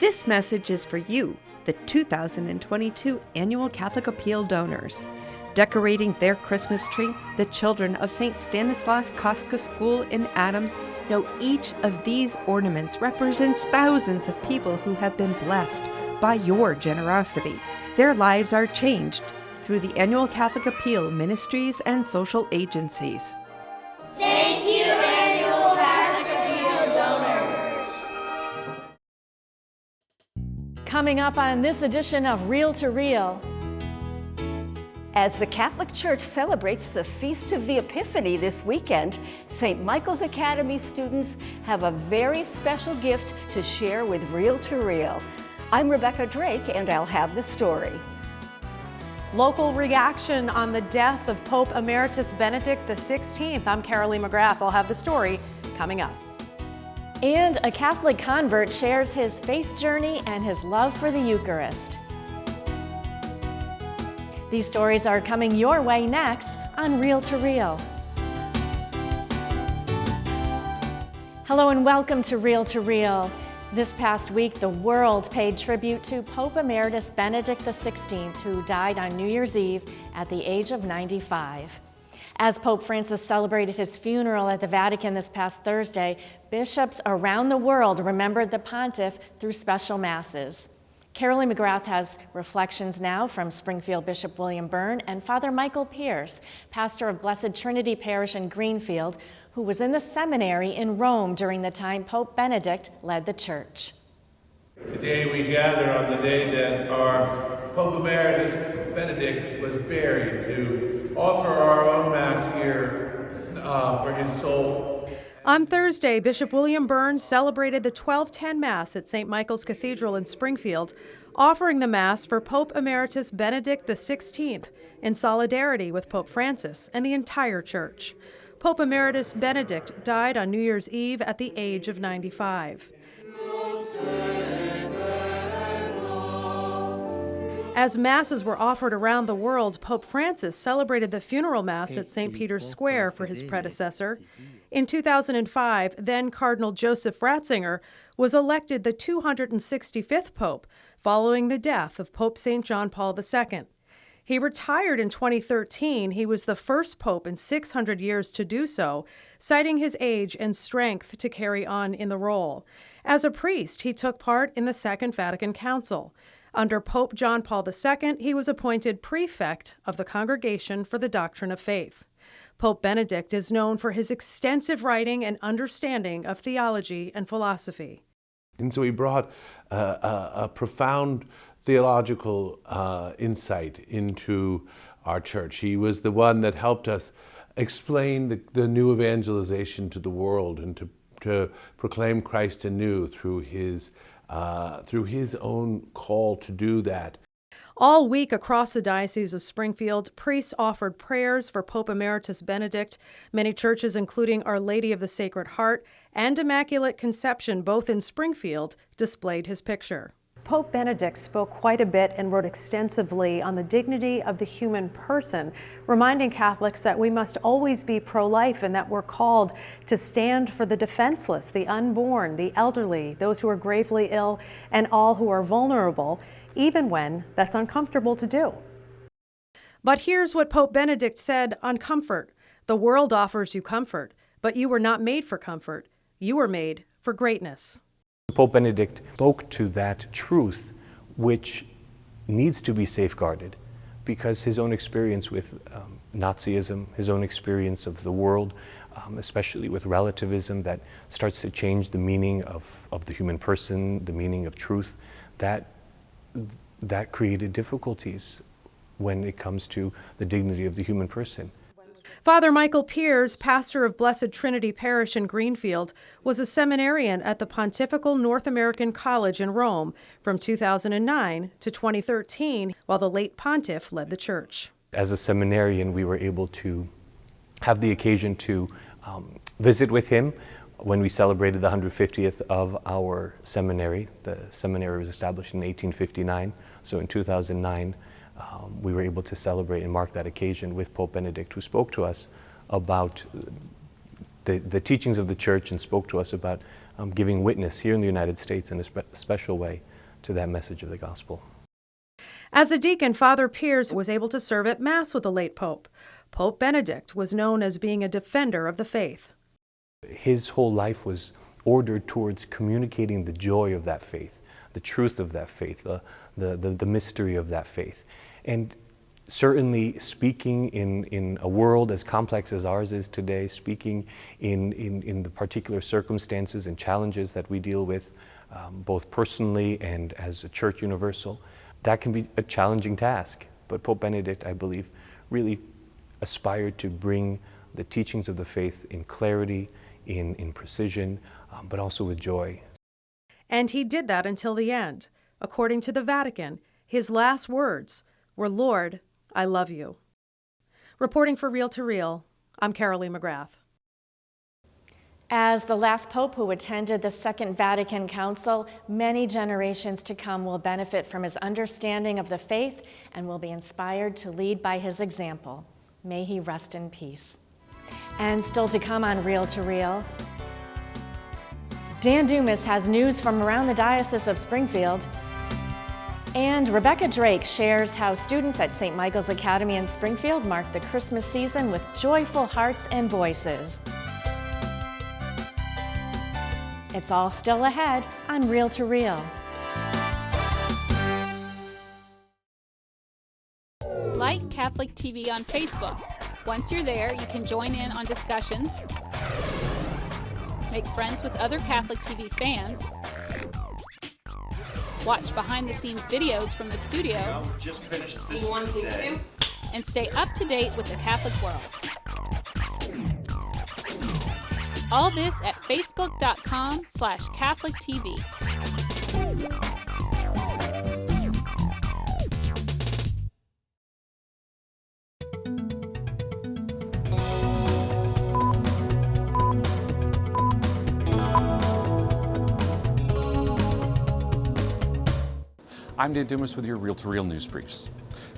This message is for you, the 2022 Annual Catholic Appeal donors. Decorating their Christmas tree, the children of St. Stanislaus Kostka School in Adams know each of these ornaments represents thousands of people who have been blessed by your generosity. Their lives are changed through the Annual Catholic Appeal ministries and social agencies. Thank you, Annual Catholic Appeal donors. Coming up on this edition of Reel to Reel. As the Catholic Church celebrates the Feast of the Epiphany this weekend, St. Michael's Academy students have a very special gift to share with Reel to Reel. I'm Rebecca Drake, and I'll have the story. Local reaction on the death of Pope Emeritus Benedict XVI. I'm Carolee McGrath. I'll have the story coming up. And a Catholic convert shares his faith journey and his love for the Eucharist. These stories are coming your way next on Reel to Reel. Hello and welcome to Reel to Reel. This past week, the world paid tribute to Pope Emeritus Benedict XVI, who died on New Year's Eve at the age of 95. As Pope Francis celebrated his funeral at the Vatican this past Thursday, bishops around the world remembered the pontiff through special masses. Carolee McGrath has reflections now from Springfield Bishop William Byrne and Father Michael Pierce, pastor of Blessed Trinity Parish in Greenfield, who was in the seminary in Rome during the time Pope Benedict led the church. Today we gather on the day that our Pope Emeritus Benedict was buried to offer our own Mass here for his soul. On Thursday, Bishop William Byrne celebrated the 1210 Mass at St. Michael's Cathedral in Springfield, offering the Mass for Pope Emeritus Benedict XVI in solidarity with Pope Francis and the entire Church. Pope Emeritus Benedict died on New Year's Eve at the age of 95. As masses were offered around the world, Pope Francis celebrated the funeral Mass at St. Peter's Square for his predecessor. In 2005, then Cardinal Joseph Ratzinger was elected the 265th Pope following the death of Pope St. John Paul II. He retired in 2013. He was the first pope in 600 years to do so, citing his age and strength to carry on in the role. As a priest, he took part in the Second Vatican Council. Under Pope John Paul II, he was appointed prefect of the Congregation for the Doctrine of Faith. Pope Benedict is known for his extensive writing and understanding of theology and philosophy. And so he brought a profound theological insight into our church. He was the one that helped us explain the new evangelization to the world and to proclaim Christ anew through his own call to do that. All week across the Diocese of Springfield, priests offered prayers for Pope Emeritus Benedict. Many churches, including Our Lady of the Sacred Heart and Immaculate Conception, both in Springfield, displayed his picture. Pope Benedict spoke quite a bit and wrote extensively on the dignity of the human person, reminding Catholics that we must always be pro-life and that we're called to stand for the defenseless, the unborn, the elderly, those who are gravely ill, and all who are vulnerable, even when that's uncomfortable to do. But here's what Pope Benedict said on comfort. The world offers you comfort, but you were not made for comfort. You were made for greatness. Pope Benedict spoke to that truth which needs to be safeguarded because his own experience with Nazism, his own experience of the world, especially with relativism that starts to change the meaning of the human person, the meaning of truth, that created difficulties when it comes to the dignity of the human person. Father Michael Pierce, pastor of Blessed Trinity Parish in Greenfield, was a seminarian at the Pontifical North American College in Rome from 2009 to 2013, while the late pontiff led the church. As a seminarian, we were able to have the occasion to visit with him when we celebrated the 150th of our seminary. The seminary was established in 1859, so in 2009, we were able to celebrate and mark that occasion with Pope Benedict, who spoke to us about the teachings of the Church and spoke to us about giving witness here in the United States in a special way to that message of the gospel. As a deacon, Father Piers was able to serve at Mass with the late Pope. Pope Benedict was known as being a defender of the faith. His whole life was ordered towards communicating the joy of that faith, the truth of that faith, the mystery of that faith. And certainly speaking in a world as complex as ours is today, speaking in the particular circumstances and challenges that we deal with, both personally and as a church universal, that can be a challenging task. But Pope Benedict, I believe, really aspired to bring the teachings of the faith in clarity, in precision, but also with joy. And he did that until the end. According to the Vatican, his last words were, "Lord, I love you." Reporting for Reel to Reel, I'm Carolee McGrath. As the last pope who attended the Second Vatican Council, many generations to come will benefit from his understanding of the faith and will be inspired to lead by his example. May he rest in peace. And still to come on Reel to Reel, Dan Dumas has news from around the Diocese of Springfield. And Rebecca Drake shares how students at St. Michael's Academy in Springfield mark the Christmas season with joyful hearts and voices. It's all still ahead on Reel to Reel. Like Catholic TV on Facebook. Once you're there, you can join in on discussions, make friends with other Catholic TV fans, watch behind-the-scenes videos from the studio, and stay up to date with the Catholic world. All this at facebook.com/CatholicTV. I'm Dan Dumas with your Reel to Reel news briefs.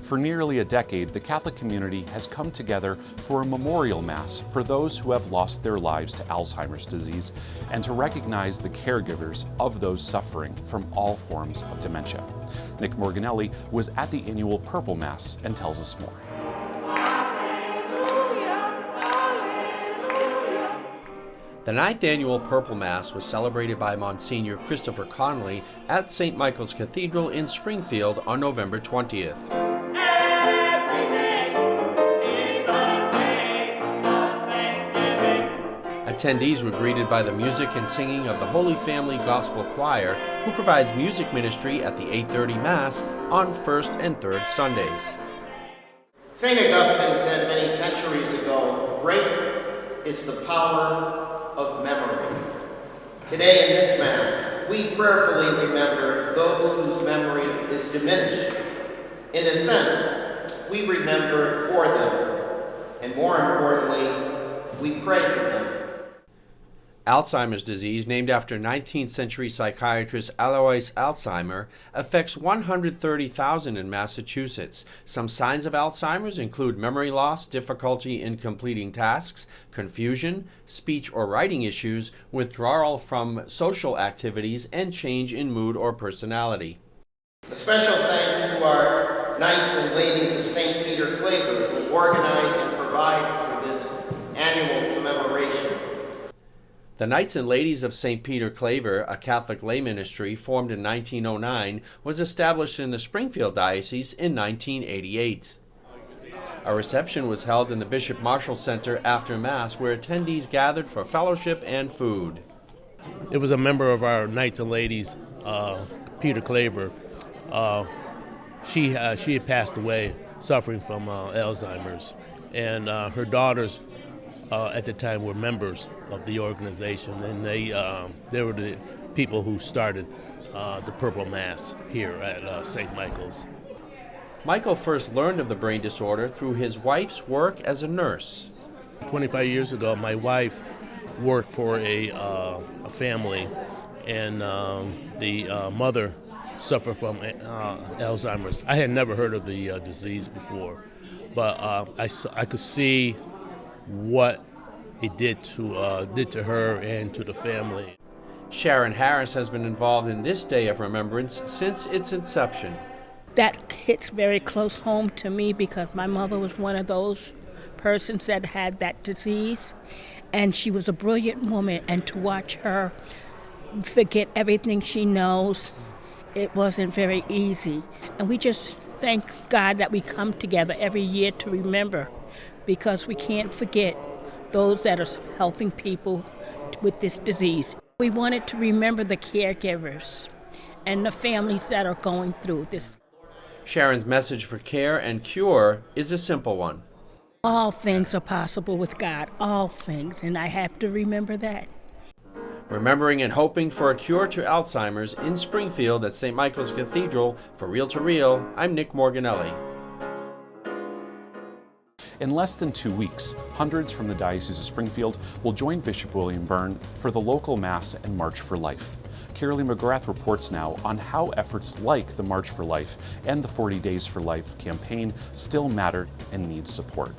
For nearly a decade, the Catholic community has come together for a memorial Mass for those who have lost their lives to Alzheimer's disease and to recognize the caregivers of those suffering from all forms of dementia. Nick Morganelli was at the annual Purple Mass and tells us more. The 9th annual Purple Mass was celebrated by Monsignor Christopher Connolly at St. Michael's Cathedral in Springfield on November 20th. Attendees were greeted by the music and singing of the Holy Family Gospel Choir, who provides music ministry at the 8:30 Mass on 1st and 3rd Sundays. St. Augustine said many centuries ago, "Great is the power of memory." Today in this Mass, we prayerfully remember those whose memory is diminished. In a sense, we remember for them, and more importantly, we pray for them. Alzheimer's disease, named after 19th century psychiatrist Alois Alzheimer, affects 130,000 in Massachusetts. Some signs of Alzheimer's include memory loss, difficulty in completing tasks, confusion, speech or writing issues, withdrawal from social activities, and change in mood or personality. A special thanks to our Knights and Ladies of St. Peter Claver, who organize and provide for this annual commemoration. The Knights and Ladies of St. Peter Claver, a Catholic lay ministry formed in 1909, was established in the Springfield Diocese in 1988. A reception was held in the Bishop Marshall Center after Mass, where attendees gathered for fellowship and food. It was a member of our Knights and Ladies, Peter Claver. She had passed away suffering from Alzheimer's, and her daughters at the time were members of the organization, and they were the people who started the Purple Mass here at St. Michael's. Michael first learned of the brain disorder through his wife's work as a nurse. 25 years ago, my wife worked for a family, and the mother suffered from Alzheimer's. I had never heard of the disease before, but I could see what it did to her and to the family. Sharon Harris has been involved in this Day of Remembrance since its inception. That hits very close home to me because my mother was one of those persons that had that disease, and she was a brilliant woman, and to watch her forget everything she knows, it wasn't very easy. And we just thank God that we come together every year to remember, because we can't forget those that are helping people with this disease. We wanted to remember the caregivers and the families that are going through this. Sharon's message for care and cure is a simple one. All things are possible with God, all things, and I have to remember that. Remembering and hoping for a cure to Alzheimer's in Springfield at St. Michael's Cathedral, for Real to Real, I'm Nick Morganelli. In less than 2 weeks, hundreds from the Diocese of Springfield will join Bishop William Byrne for the local Mass and March for Life. Carolee McGrath reports now on how efforts like the March for Life and the 40 Days for Life campaign still matter and need support.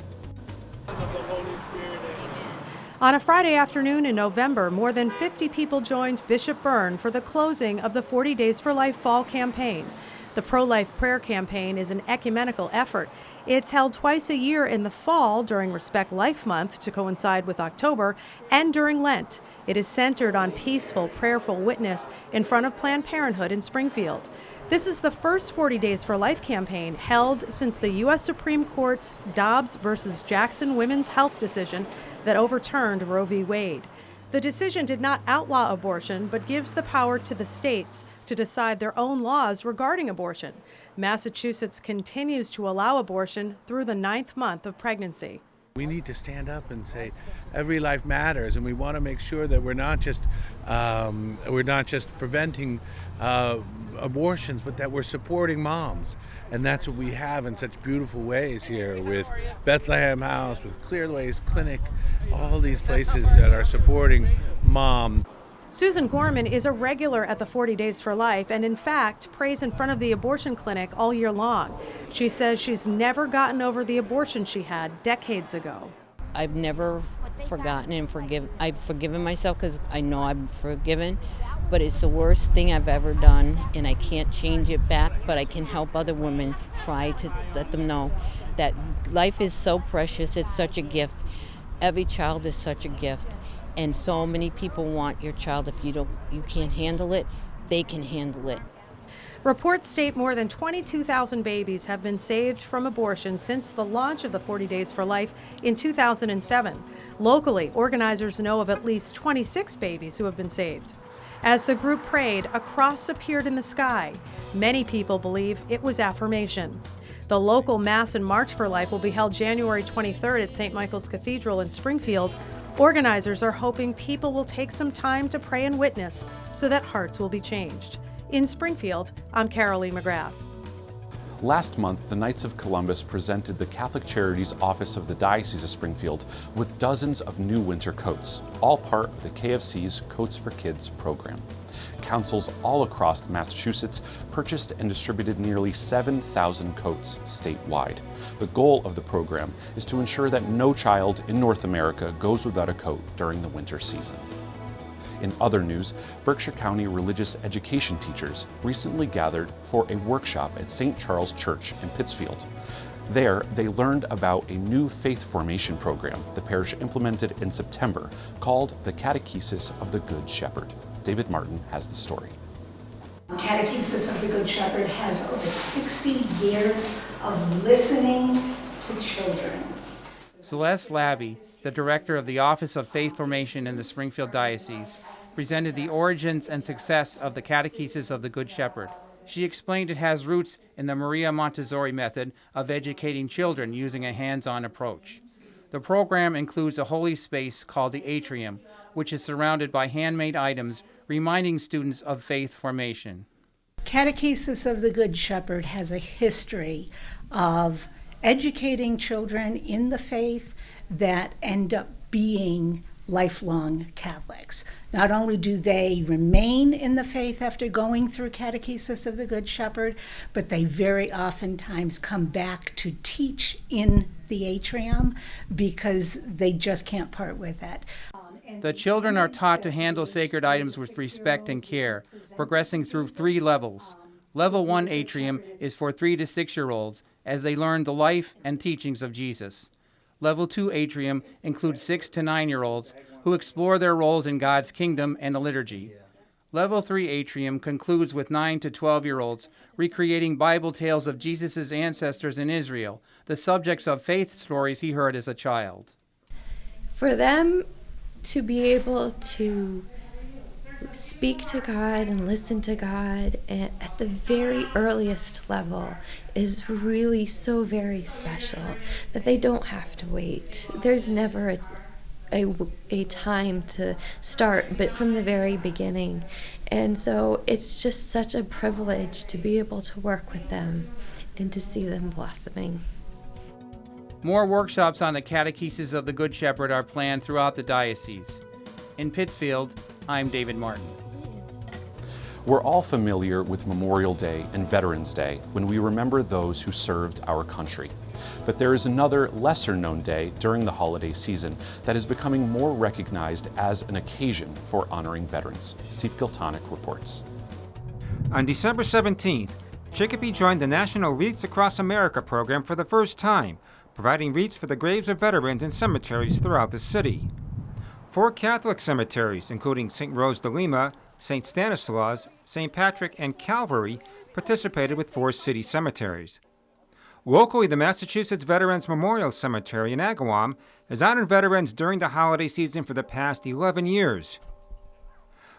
On a Friday afternoon in November, more than 50 people joined Bishop Byrne for the closing of the 40 Days for Life fall campaign. The pro-life prayer campaign is an ecumenical effort. It's held twice a year in the fall during Respect Life Month to coincide with October and during Lent. It is centered on peaceful, prayerful witness in front of Planned Parenthood in Springfield. This is the first 40 Days for Life campaign held since the U.S. Supreme Court's Dobbs versus Jackson women's health decision that overturned Roe v. Wade. The decision did not outlaw abortion, but gives the power to the states to decide their own laws regarding abortion. Massachusetts continues to allow abortion through the 9th month of pregnancy. We need to stand up and say every life matters, and we want to make sure that we're not just preventing abortions, but that we're supporting moms. And that's what we have in such beautiful ways here with Bethlehem House, with Clearways Clinic, all these places that are supporting moms. Susan Gorman is a regular at the 40 Days for Life and, in fact, prays in front of the abortion clinic all year long. She says she's never gotten over the abortion she had decades ago. I've never forgotten and I've forgiven myself because I know I'm forgiven, but it's the worst thing I've ever done, and I can't change it back, but I can help other women try to let them know that life is so precious. It's such a gift. Every child is such a gift. And so many people want your child. If you can't handle it, they can handle it. Reports state more than 22,000 babies have been saved from abortion since the launch of the 40 Days for Life in 2007. Locally, organizers know of at least 26 babies who have been saved. As the group prayed, a cross appeared in the sky. Many people believe it was affirmation. The local Mass and March for Life will be held January 23rd at St. Michael's Cathedral in Springfield. Organizers are hoping people will take some time to pray and witness so that hearts will be changed. In Springfield, I'm Carolee McGrath. Last month, the Knights of Columbus presented the Catholic Charities Office of the Diocese of Springfield with dozens of new winter coats, all part of the KFC's Coats for Kids program. Councils all across Massachusetts purchased and distributed nearly 7,000 coats statewide. The goal of the program is to ensure that no child in North America goes without a coat during the winter season. In other news, Berkshire County religious education teachers recently gathered for a workshop at St. Charles Church in Pittsfield. There, they learned about a new faith formation program the parish implemented in September called the Catechesis of the Good Shepherd. David Martin has the story. Catechesis of the Good Shepherd has over 60 years of listening to children. Celeste Labby, the director of the Office of Faith Formation in the Springfield Diocese, presented the origins and success of the Catechesis of the Good Shepherd. She explained it has roots in the Maria Montessori method of educating children using a hands-on approach. The program includes a holy space called the atrium, which is surrounded by handmade items reminding students of faith formation. Catechesis of the Good Shepherd has a history of educating children in the faith that end up being lifelong Catholics. Not only do they remain in the faith after going through Catechesis of the Good Shepherd, but they very oftentimes come back to teach in the atrium because they just can't part with it. The children are taught to handle sacred items with respect and care, progressing through 3 levels. Level 1 atrium is for 3 to 6-year-olds as they learn the life and teachings of Jesus. Level 2 atrium includes 6 to 9-year-olds who explore their roles in God's kingdom and the liturgy. Level 3 atrium concludes with 9 to 12-year-olds recreating Bible tales of Jesus' ancestors in Israel, the subjects of faith stories he heard as a child. For them to be able to speak to God and listen to God at the very earliest level is really so very special that they don't have to wait. There's never a time to start, but from the very beginning. And so it's just such a privilege to be able to work with them and to see them blossoming. More workshops on the catechesis of the Good Shepherd are planned throughout the diocese. In Pittsfield, I'm David Martin. We're all familiar with Memorial Day and Veterans Day when we remember those who served our country. But there is another lesser-known day during the holiday season that is becoming more recognized as an occasion for honoring veterans. Steve Kiltonic reports. On December 17th, Chicopee joined the National Wreaths Across America program for the first time, providing wreaths for the graves of veterans in cemeteries throughout the city. 4 Catholic cemeteries, including St. Rose de Lima, St. Stanislaus, St. Patrick, and Calvary, participated with 4 city cemeteries. Locally, the Massachusetts Veterans Memorial Cemetery in Agawam has honored veterans during the holiday season for the past 11 years.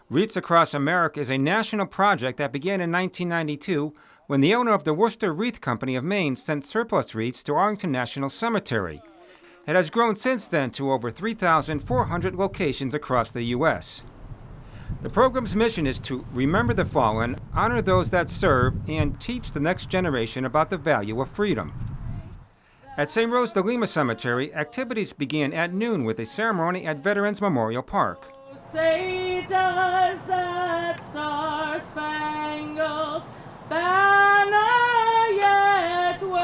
Wreaths Across America is a national project that began in 1992 when the owner of the Worcester Wreath Company of Maine sent surplus wreaths to Arlington National Cemetery. It has grown since then to over 3,400 locations across the U.S. The program's mission is to remember the fallen, honor those that serve, and teach the next generation about the value of freedom. At St. Rose de Lima Cemetery, activities began at noon with a ceremony at Veterans Memorial Park. Say does that star-spangled banner yet wave?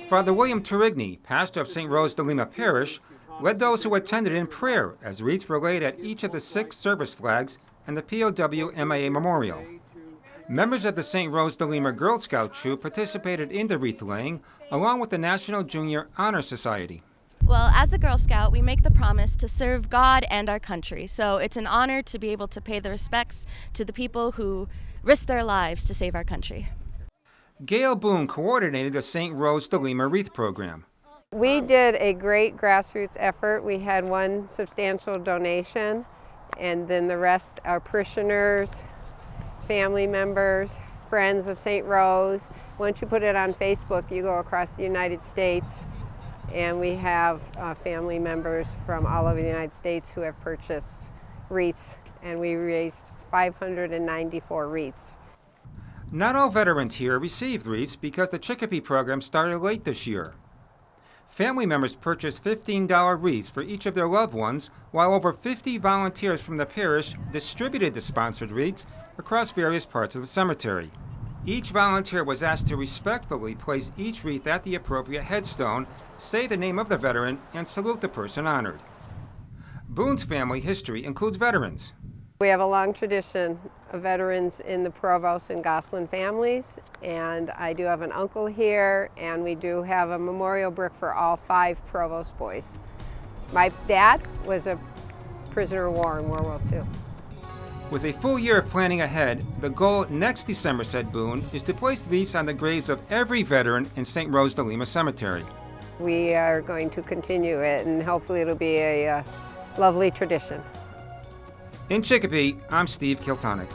Father William Turigny, pastor of St. Rose de Lima Parish, led those who attended in prayer as wreaths were laid at each of the 6 service flags and the POW MIA Memorial. Members of the St. Rose de Lima Girl Scout troop participated in the wreath laying, along with the National Junior Honor Society. Well, as a Girl Scout, we make the promise to serve God and our country, so it's an honor to be able to pay the respects to the people who risk their lives to save our country. Gail Boone coordinated the St. Rose de Lima Wreath Program. We did a great grassroots effort. We had 1 substantial donation, and then the rest are parishioners, family members, friends of St. Rose. Once you put it on Facebook, you go across the United States, and we have family members from all over the United States who have purchased wreaths, and we raised 594 wreaths. Not all veterans here received wreaths because the Chicopee program started late this year. Family members purchased $15 wreaths for each of their loved ones, while over 50 volunteers from the parish distributed the sponsored wreaths across various parts of the cemetery. Each volunteer was asked to respectfully place each wreath at the appropriate headstone, say the name of the veteran, and salute the person honored. Boone's family history includes veterans. We have a long tradition of veterans in the Provost and Gosselin families, and I do have an uncle here, and we do have a memorial brick for all 5 Provost boys. My dad was a prisoner of war in World War II. With a full year of planning ahead, the goal next December, said Boone, is to place wreaths on the graves of every veteran in St. Rose de Lima Cemetery. We are going to continue it, and hopefully it'll be a lovely tradition. In Chicopee, I'm Steve Kiltonic.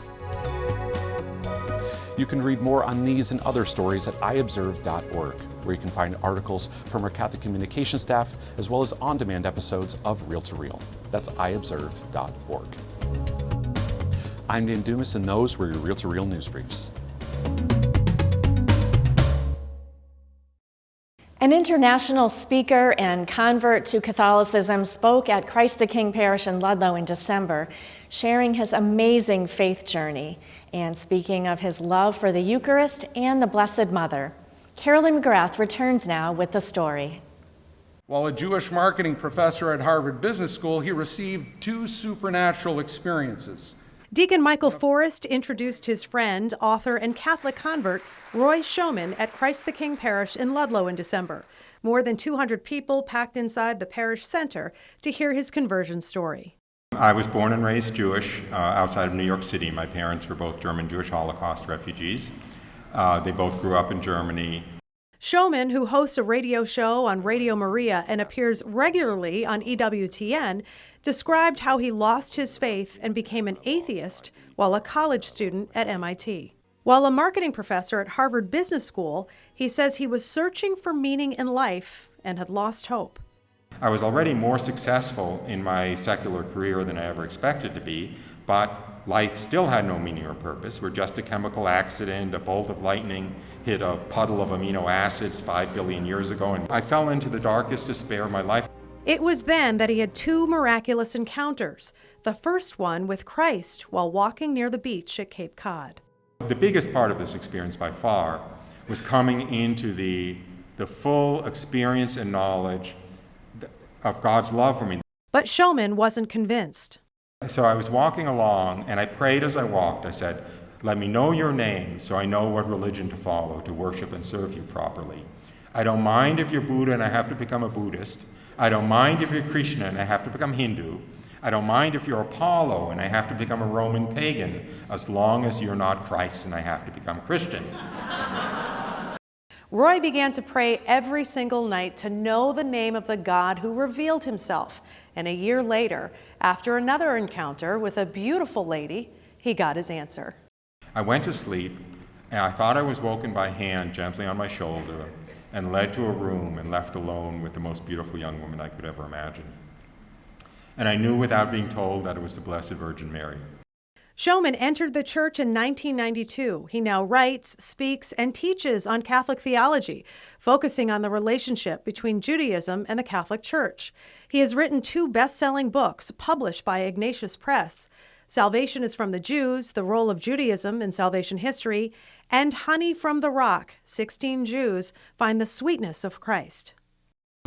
You can read more on these and other stories at iobserve.org, where you can find articles from our Catholic communication staff, as well as on-demand episodes of Real to Real. That's iobserve.org. I'm Dan Dumas, and those were your Real to Real news briefs. An international speaker and convert to Catholicism spoke at Christ the King Parish in Ludlow in December, sharing his amazing faith journey and speaking of his love for the Eucharist and the Blessed Mother. Carolyn McGrath returns now with the story. While a Jewish marketing professor at Harvard Business School, he received 2 supernatural experiences. Deacon Michael Forrest introduced his friend, author, and Catholic convert Roy Schoeman at Christ the King Parish in Ludlow in December. More than 200 people packed inside the parish center to hear his conversion story. I was born and raised Jewish outside of New York City. My parents were both German Jewish Holocaust refugees. They both grew up in Germany. Schoeman, who hosts a radio show on Radio Maria and appears regularly on EWTN, described how he lost his faith and became an atheist while a college student at MIT. While a marketing professor at Harvard Business School, he says he was searching for meaning in life and had lost hope. I was already more successful in my secular career than I ever expected to be, but life still had no meaning or purpose. We're just a chemical accident, a bolt of lightning hit a puddle of amino acids 5 billion years ago, and I fell into the darkest despair of my life. It was then that he had 2 miraculous encounters, the first one with Christ while walking near the beach at Cape Cod. The biggest part of this experience by far was coming into the full experience and knowledge of God's love for me. But Schoeman wasn't convinced. So I was walking along and I prayed as I walked. I said, "Let me know your name so I know what religion to follow, to worship and serve you properly. I don't mind if you're Buddha and I have to become a Buddhist. I don't mind if you're Krishna and I have to become Hindu. I don't mind if you're Apollo and I have to become a Roman pagan, as long as you're not Christ and I have to become Christian." Roy began to pray every single night to know the name of the God who revealed himself. And a year later, after another encounter with a beautiful lady, he got his answer. I went to sleep and I thought I was woken by a hand gently on my shoulder and led to a room and left alone with the most beautiful young woman I could ever imagine. And I knew without being told that it was the Blessed Virgin Mary. Schoeman entered the church in 1992. He now writes, speaks, and teaches on Catholic theology, focusing on the relationship between Judaism and the Catholic Church. He has written 2 best-selling books published by Ignatius Press, Salvation is from the Jews, The Role of Judaism in Salvation History, and Honey from the Rock, 16 Jews Find the Sweetness of Christ.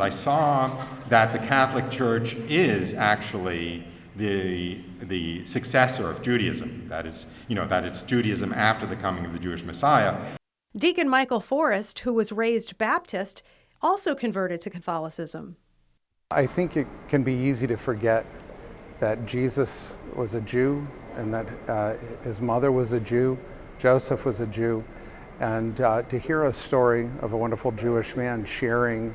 I saw that the Catholic Church is actually the successor of Judaism. That is, that it's Judaism after the coming of the Jewish Messiah. Deacon Michael Forrest, who was raised Baptist, also converted to Catholicism. I think it can be easy to forget that Jesus was a Jew and that his mother was a Jew, Joseph was a Jew, and to hear a story of a wonderful Jewish man sharing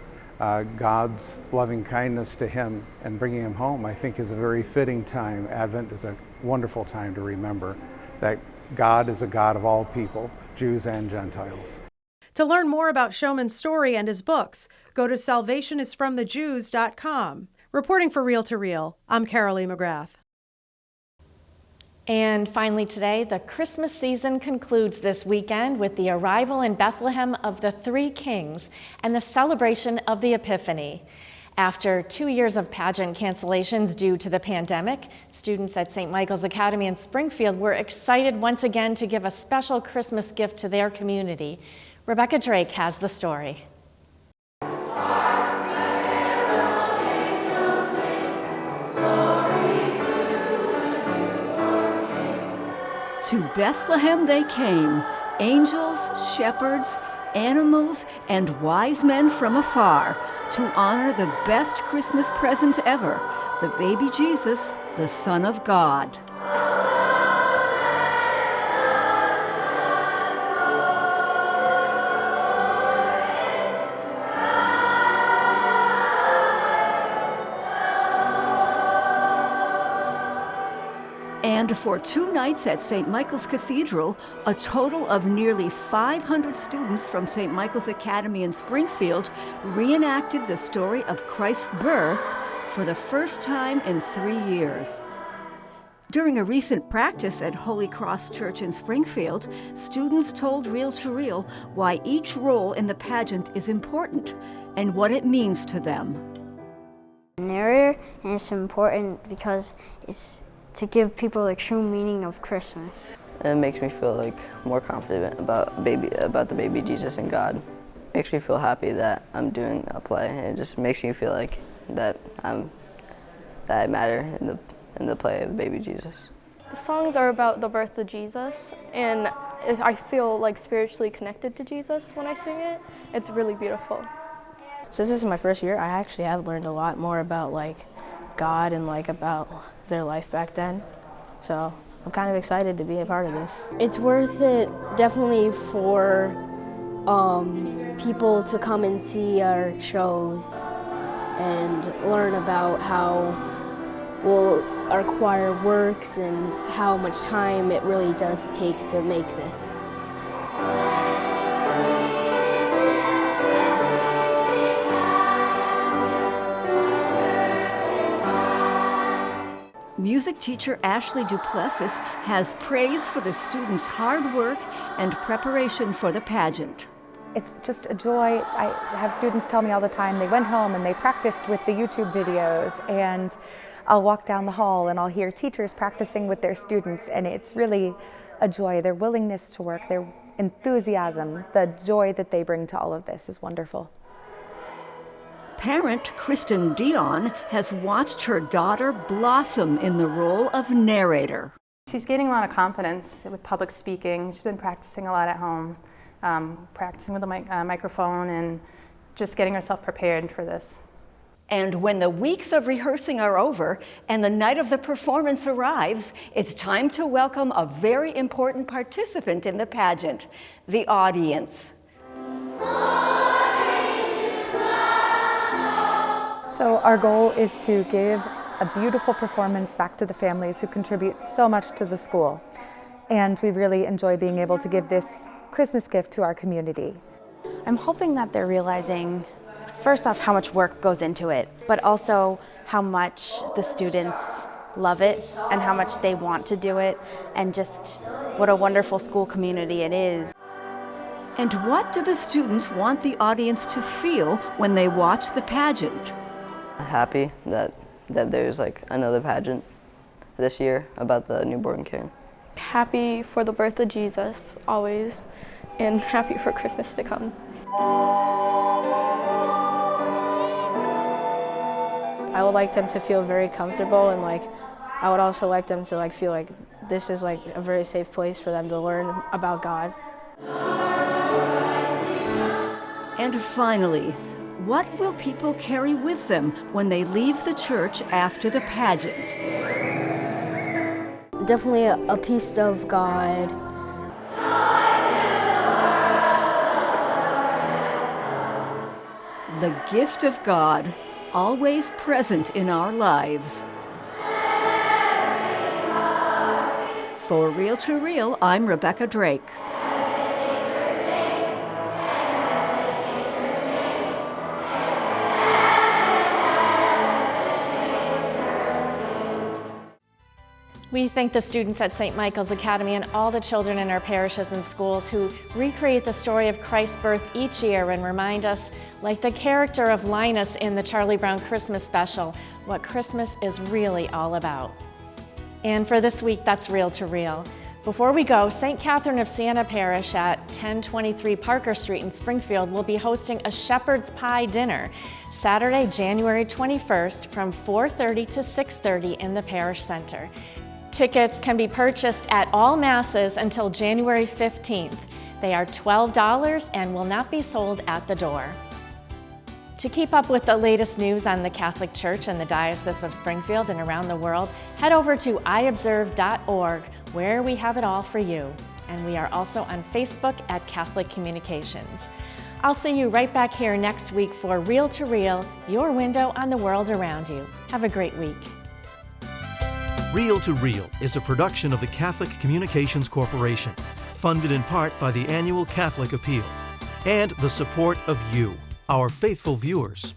God's loving kindness to him and bringing him home, I think is a very fitting time. Advent is a wonderful time to remember that God is a God of all people, Jews and Gentiles. To learn more about Schoeman's story and his books, go to salvationisfromthejews.com. Reporting for Reel to Reel, I'm Carolee McGrath. And finally today, the Christmas season concludes this weekend with the arrival in Bethlehem of the 3 kings and the celebration of the Epiphany. After 2 years of pageant cancellations due to the pandemic, students at St. Michael's Academy in Springfield were excited once again to give a special Christmas gift to their community. Rebecca Drake has the story. To Bethlehem they came, angels, shepherds, animals, and wise men from afar, to honor the best Christmas present ever, the baby Jesus, the Son of God. And for 2 nights at St. Michael's Cathedral, a total of nearly 500 students from St. Michael's Academy in Springfield reenacted the story of Christ's birth for the first time in 3 years. During a recent practice at Holy Cross Church in Springfield, students told Reel to Reel why each role in the pageant is important and what it means to them. Narrator, and it's important because it's to give people the true meaning of Christmas. It makes me feel more confident about the baby Jesus and God. makes me feel happy that I'm doing a play. It just makes me feel like that I matter in the play of Baby Jesus. The songs are about the birth of Jesus, and I feel like spiritually connected to Jesus when I sing it. It's really beautiful. Since this is my first year, I actually have learned a lot more about like God and like about their life back then. So I'm kind of excited to be a part of this. It's worth it definitely for people to come and see our shows and learn about how our choir works and how much time it really does take to make this. Music teacher Ashley Duplessis has praise for the students' hard work and preparation for the pageant. It's just a joy. I have students tell me all the time they went home and they practiced with the YouTube videos, and I'll walk down the hall and I'll hear teachers practicing with their students, and it's really a joy. Their willingness to work, their enthusiasm, the joy that they bring to all of this is wonderful. Parent Kristen Dion has watched her daughter blossom in the role of narrator. She's gaining a lot of confidence with public speaking. She's been practicing a lot at home, practicing with a microphone and just getting herself prepared for this. And when the weeks of rehearsing are over and the night of the performance arrives, it's time to welcome a very important participant in the pageant, the audience. So our goal is to give a beautiful performance back to the families who contribute so much to the school. And we really enjoy being able to give this Christmas gift to our community. I'm hoping that they're realizing, first off, how much work goes into it, but also how much the students love it and how much they want to do it, and just what a wonderful school community it is. And what do the students want the audience to feel when they watch the pageant? Happy that there's like another pageant this year about the newborn king. Happy for the birth of Jesus, always, and happy for Christmas to come. I would like them to feel very comfortable, and like I would also like them to like feel like this is like a very safe place for them to learn about God. And finally, what will people carry with them when they leave the church after the pageant? Definitely a piece of God. The gift of God, always present in our lives. For Real to Real, I'm Rebecca Drake. We thank the students at St. Michael's Academy and all the children in our parishes and schools who recreate the story of Christ's birth each year and remind us, like the character of Linus in the Charlie Brown Christmas special, what Christmas is really all about. And for this week, that's Real to Real. Before we go, St. Catherine of Siena Parish at 1023 Parker Street in Springfield will be hosting a shepherd's pie dinner Saturday, January 21st from 4:30 to 6:30 in the parish center. Tickets can be purchased at all masses until January 15th. They are $12 and will not be sold at the door. To keep up with the latest news on the Catholic Church and the Diocese of Springfield and around the world, head over to iobserve.org, where we have it all for you. And we are also on Facebook at Catholic Communications. I'll see you right back here next week for Real to Real, your window on the world around you. Have a great week. Real to Real is a production of the Catholic Communications Corporation, funded in part by the annual Catholic Appeal, and the support of you, our faithful viewers.